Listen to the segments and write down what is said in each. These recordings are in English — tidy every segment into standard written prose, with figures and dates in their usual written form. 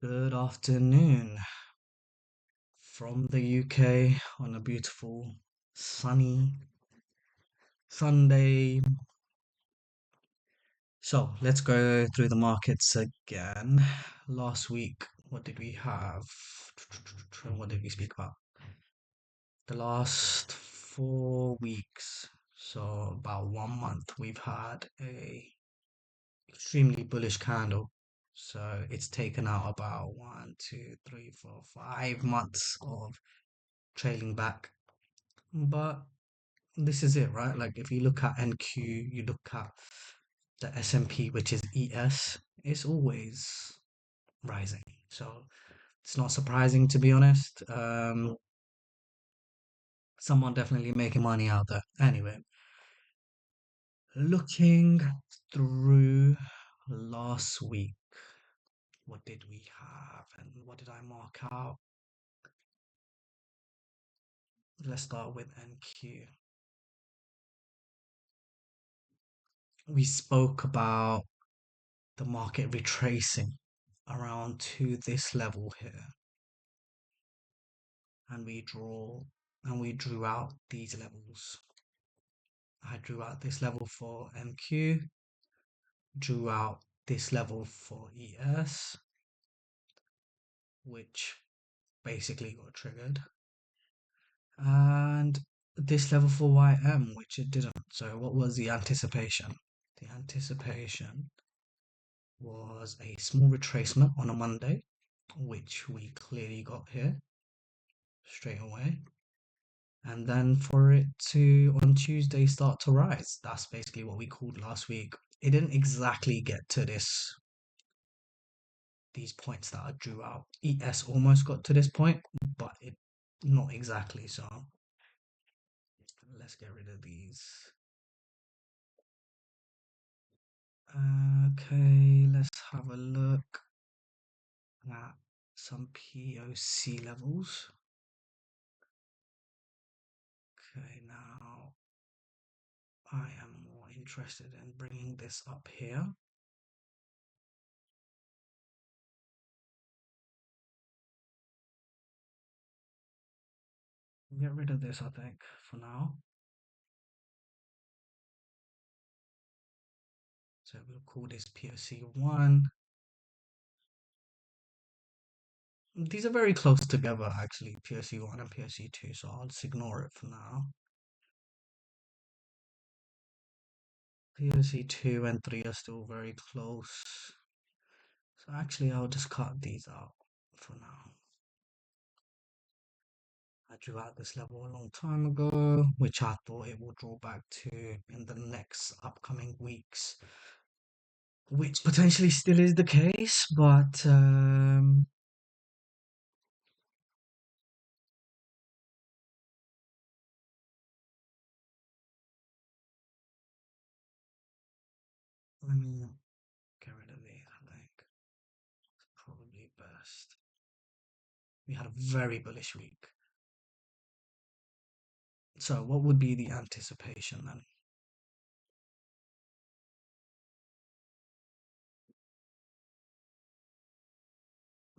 Good afternoon from the UK on a beautiful sunny Sunday. So let's go through the markets again. Last week, what did we have? What did we speak about? The last 4 weeks, so about 1 month, we've had a extremely bullish candle. So it's taken out about 5 months of trailing back. But this is it, right? Like if you look at NQ, you look at the S&P, which is ES, it's always rising. So it's not surprising to be honest. Someone definitely making money out there. Anyway, looking through last week, what did we have and what did I mark out? Let's start with NQ. We spoke about the market retracing around to this level here, and we drew out these levels. I drew out this level for NQ, drew out this level for ES, which basically got triggered, and this level for YM, which it didn't. So what was the anticipation? The anticipation was a small retracement on a Monday, which we clearly got here straight away. And then for it to on Tuesday start to rise. That's basically what we called last week. It didn't exactly get to these points that I drew out. ES almost got to this point, but it not exactly. So let's get rid of these. Okay, let's have a look at some POC levels. Okay, now I am more interested in bringing this up here. Get rid of this, I think, for now. So we'll call this POC1. These are very close together, actually, POC1 and POC2, so I'll just ignore it for now. POC2 and 3 are still very close. So actually, I'll just cut these out for now. I drew out this level a long time ago, which I thought it will draw back to in the next upcoming weeks, which potentially still is the case, but let me get rid of these, I think. Probably best. We had a very bullish week. So what would be the anticipation then?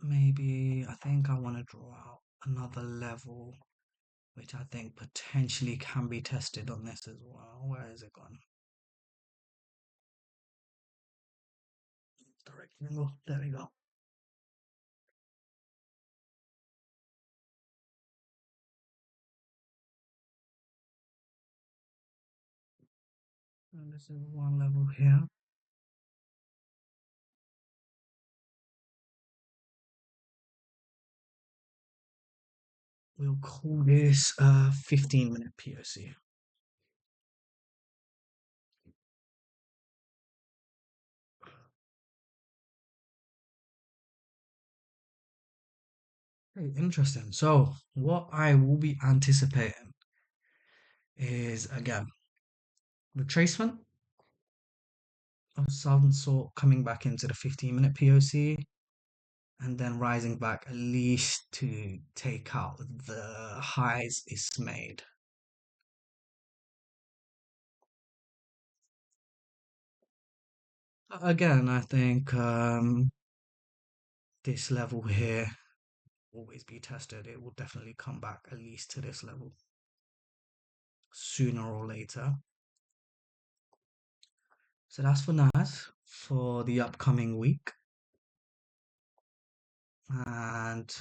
Maybe I think I want to draw out another level, which I think potentially can be tested on this as well. Where is it gone? Direct angle. There we go. And this is one level here. We'll call this a 15-minute POC. Hey, interesting. So what I will be anticipating is again retracement of some sort coming back into the 15-minute POC and then rising back at least to take out the highs it's made. Again, I think this level here always be tested. It will definitely come back at least to this level sooner or later. So that's for NAS for the upcoming week. And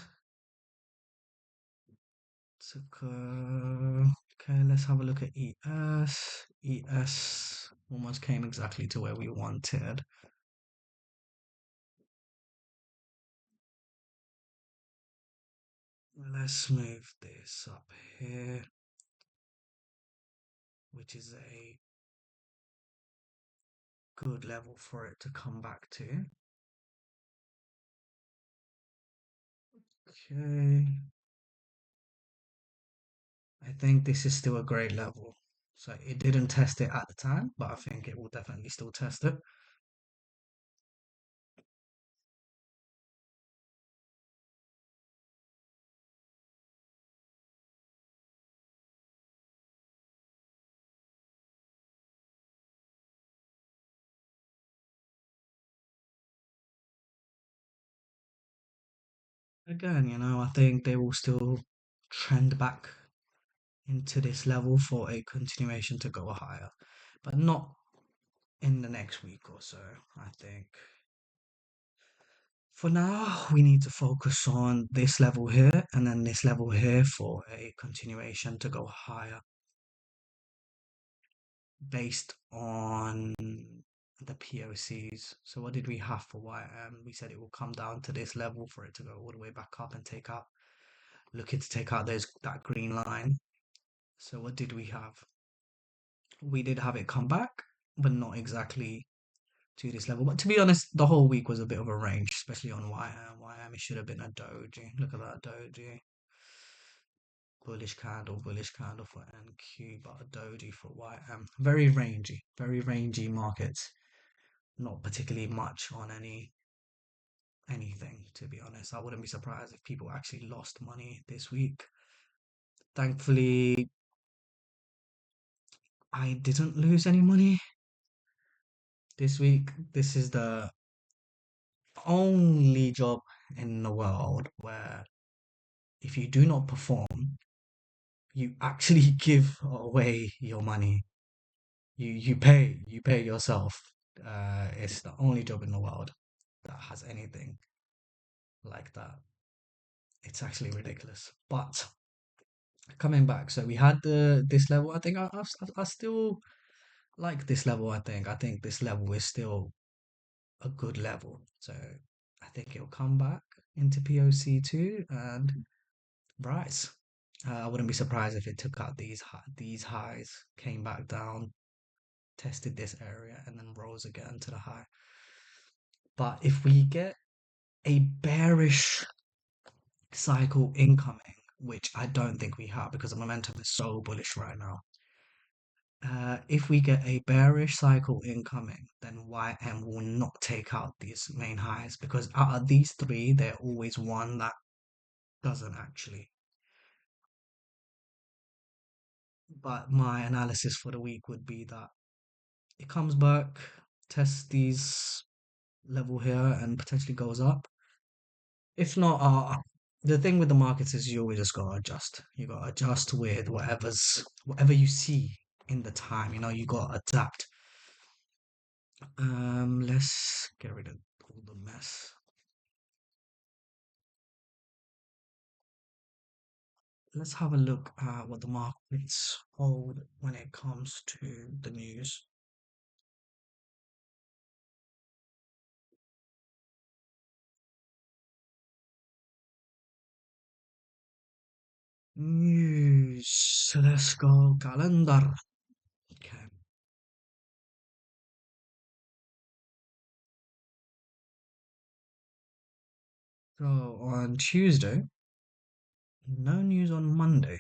okay, let's have a look at ES. ES almost came exactly to where we wanted. Let's move this up here, which is a good level for it to come back to. Okay, I think this is still a great level. So it didn't test it at the time, but I think it will definitely still test it. Again, I think they will still trend back into this level for a continuation to go higher, but not in the next week or so. I think for now we need to focus on this level here and then this level here for a continuation to go higher based on the POCs. So what did we have for YM? We said it will come down to this level for it to go all the way back up and take out, looking to take out that green line. So what did we have? We did have it come back, but not exactly to this level. But to be honest, the whole week was a bit of a range, especially on YM. YM, it should have been a doji. Look at that doji. Bullish candle for NQ, but a doji for YM. Very rangy markets. Not particularly much on anything, to be honest. I wouldn't be surprised if people actually lost money this week. Thankfully, I didn't lose any money this week. This is the only job in the world where if you do not perform, you actually give away your money. You pay yourself. It's the only job in the world that has anything like that. It's actually ridiculous. But coming back, so we had this level. I think I still like this level. I think this level is still a good level. So I think it'll come back into POC two and rise. I wouldn't be surprised if it took out these highs, came back down, tested this area, and then rose again to the high. But if we get a bearish cycle incoming, which I don't think we have because the momentum is so bullish right now. If we get a bearish cycle incoming, then YM will not take out these main highs because out of these three, there's always one that doesn't actually. But my analysis for the week would be that it comes back, tests these level here, and potentially goes up. If not, the thing with the markets is you always just gotta adjust. You gotta adjust with whatever you see in the time. You gotta adapt. Let's get rid of all the mess. Let's have a look at what the markets hold when it comes to the news. News. So let's go calendar. Okay. So on Tuesday, no news on Monday.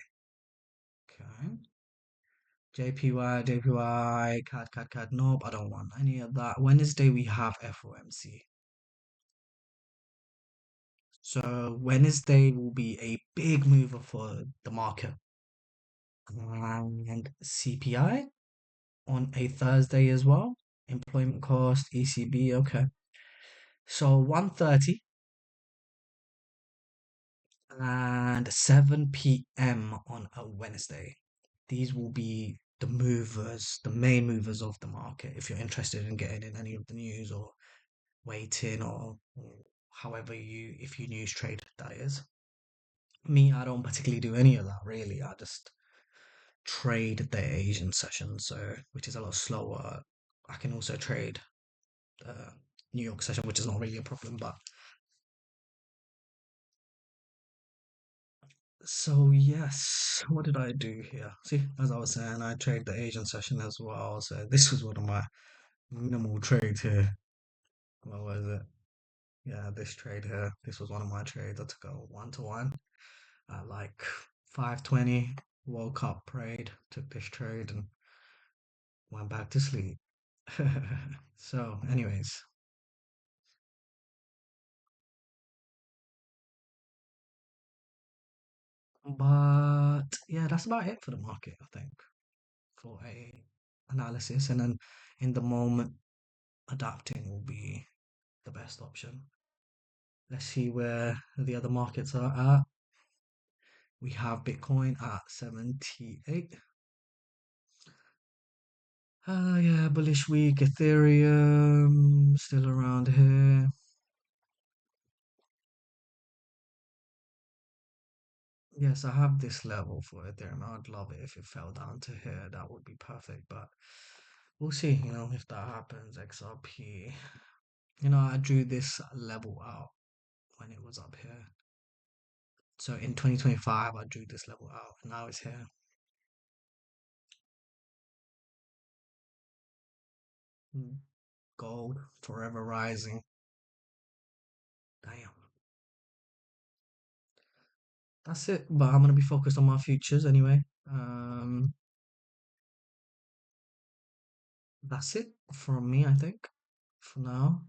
Okay. JPY, CAD. Nope, I don't want any of that. Wednesday we have FOMC. So Wednesday will be a big mover for the market. And CPI on a Thursday as well. Employment cost, ECB, okay. So 1:30 and 7 p.m. on a Wednesday. These will be the movers, the main movers of the market. If you're interested in getting in any of the news or waiting or however if you news trade, that is. Me, I don't particularly do any of that really. I just trade the Asian session, so which is a lot slower. I can also trade the New York session, which is not really a problem. But so yes, what did I do here? See, as I was saying, I trade the Asian session as well. So this was one of my minimal trades here. What was it? Yeah, this trade here. This was one of my trades. I took a 1-to-1 at like 5:20. Woke up, prayed, took this trade, and went back to sleep. So, anyways, but yeah, that's about it for the market, I think, for a analysis. And then in the moment, adapting will be the best option. Let's see where the other markets are at. We have Bitcoin at 78. Yeah, bullish week. Ethereum still around here. Yes, I have this level for Ethereum. I'd love it if it fell down to here. That would be perfect. But we'll see, if that happens. XRP. I drew this level out when it was up here. So in 2025, I drew this level out, and now it's here. Mm. Gold forever rising. Damn. That's it. But I'm gonna be focused on my futures anyway. That's it from me, I think, for now.